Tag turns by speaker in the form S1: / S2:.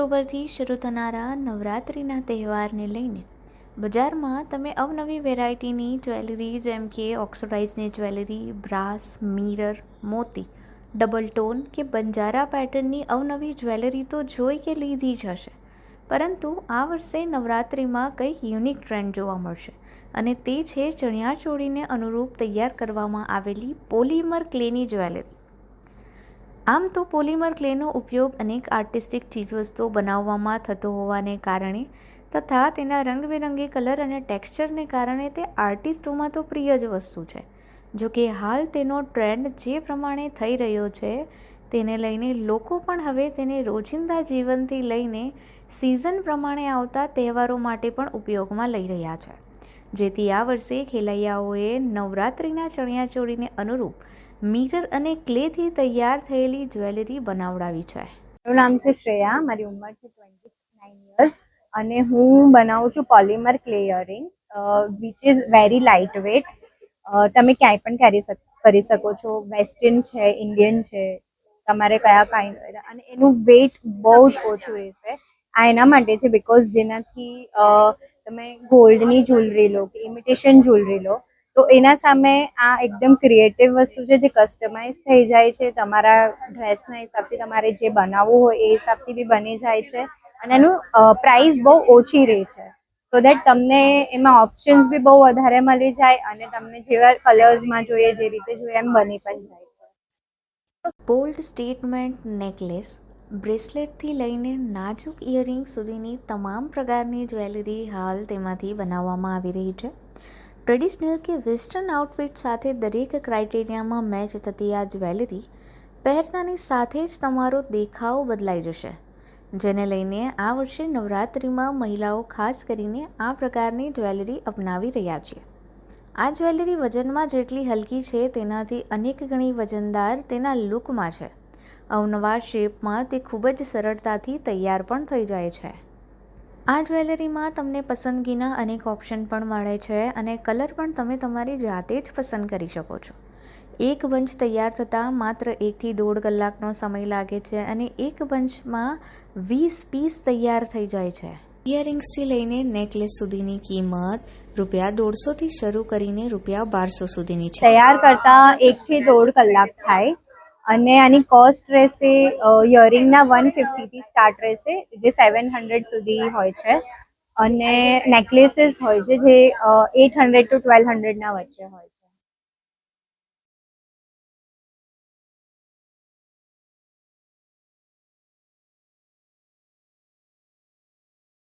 S1: ઓક્ટોબરથી શરૂ થનારા નવરાત્રિના તહેવારને લઈને બજારમાં તમે અવનવી વેરાયટીની જ્વેલરી જેમ કે ઓક્સિડાઇઝની જ્વેલરી, બ્રાસ, મિરર, મોતી, ડબલ ટોન કે બંજારા પેટર્નની અવનવી જ્વેલરી તો જોઈ કે લીધી જ હશે, પરંતુ આ વર્ષે નવરાત્રિમાં કંઈક યુનિક ટ્રેન્ડ જોવા મળશે અને તે છે ચણિયાચોળીને અનુરૂપ તૈયાર કરવામાં આવેલી પોલિમર ક્લેની જ્વેલરી. આમ તો પોલિમર ક્લેનો ઉપયોગ અનેક આર્ટિસ્ટિક ચીજવસ્તુઓ બનાવવામાં થતો હોવાને કારણે તથા તેના રંગબેરંગી કલર અને ટેક્સચરને કારણે તે આર્ટિસ્ટોમાં તો પ્રિય જ વસ્તુ છે. જો કે હાલ તેનો ટ્રેન્ડ જે પ્રમાણે થઈ રહ્યો છે તેને લઈને લોકો પણ હવે તેને રોજિંદા જીવનથી લઈને સિઝન પ્રમાણે આવતા તહેવારો માટે પણ ઉપયોગમાં લઈ રહ્યા છે, જેથી આ વર્ષે ખેલૈયાઓએ નવરાત્રિના ચણિયાચોળીને અનુરૂપ મિરર અને ક્લેથી તૈયાર થયેલી જ્વેલરી બનાવડાવી છે.
S2: મારું નામ છે શ્રેયા, મારી ઉંમર છે 29 યર્સ અને હું બનાવું છું polymer clay earrings which is very light wet. તમે ક્યાંય પણ કરી શકો છો. વેસ્ટર્ન છે, ઇન્ડિયન છે, તમારે કયા કાંઈ, અને એનું વેટ બહુ જ ઓછું રહેશે. આ એના માટે છે બિકોઝ જેનાથી તમે ગોલ્ડની જ્વેલરી લો કે ઇમિટેશન જ્વેલરી લો તો એના સામે આ એકદમ ક્રિએટિવ વસ્તુ છે જે કસ્ટમાઇઝ થઈ જાય છે. તમારા ડ્રેસના હિસાબથી તમારે જે બનાવવું હોય એ હિસાબથી બી બની જાય છે અને એનું પ્રાઇસ બહુ ઓછી રહે છે, સો દેટ તમને એમાં ઓપ્શન્સ બી બહુ વધારે મળી જાય અને તમને જેવા કલર્સમાં જોઈએ, જે રીતે જોઈએ એમ બની પણ જાય છે.
S1: બોલ્ડ સ્ટેટમેન્ટ નેકલેસ, બ્રેસલેટથી લઈને નાજુક ઇયરિંગ સુધીની તમામ પ્રકારની જ્વેલરી હાલ તેમાંથી બનાવવામાં આવી રહી છે. ટ્રેડિશનલ કે વેસ્ટર્ન આઉટફિટ સાથે દરેક ક્રાઇટેરિયામાં મેચ થતી આ જ્વેલરી પહેરતાની સાથે જ તમારો દેખાવ બદલાઈ જશે, જેને લઈને આ વર્ષે નવરાત્રિમાં મહિલાઓ ખાસ કરીને આ પ્રકારની જ્વેલરી અપનાવી રહ્યા છે. આ જ્વેલરી વજનમાં જેટલી હલકી છે તેનાથી અનેક ગણી વજનદાર તેના લુકમાં છે. અવનવા શેપમાં તે ખૂબ જ સરળતાથી તૈયાર પણ થઈ જાય છે. આ જ્વેલરીમાં તમને પસંદગીના અનેક ઓપ્શન પણ મળે છે અને કલર પણ તમે તમારી જાતે જ પસંદ કરી શકો છો. એક બંચ તૈયાર થતાં માત્ર 1 થી 1.5 કલાકનો સમય લાગે છે અને એક બંચમાં 20 પીસ તૈયાર થઈ જાય છે. ઇયરિંગ્સથી લઈને નેકલેસ સુધીની કિંમત ₹150 થી શરૂ કરીને ₹1200 સુધીની છે.
S2: તૈયાર કરતા 1 થી 1.5 કલાક થાય અને આની કોસ્ટ રહેશે ઇયરિંગના 150 થી સ્ટાર્ટ રહેશે, જે 700 સુધી હોય છે, અને નેકલેસીસ હોય છે જે 800 to 1200 ના વચ્ચે હોય છે.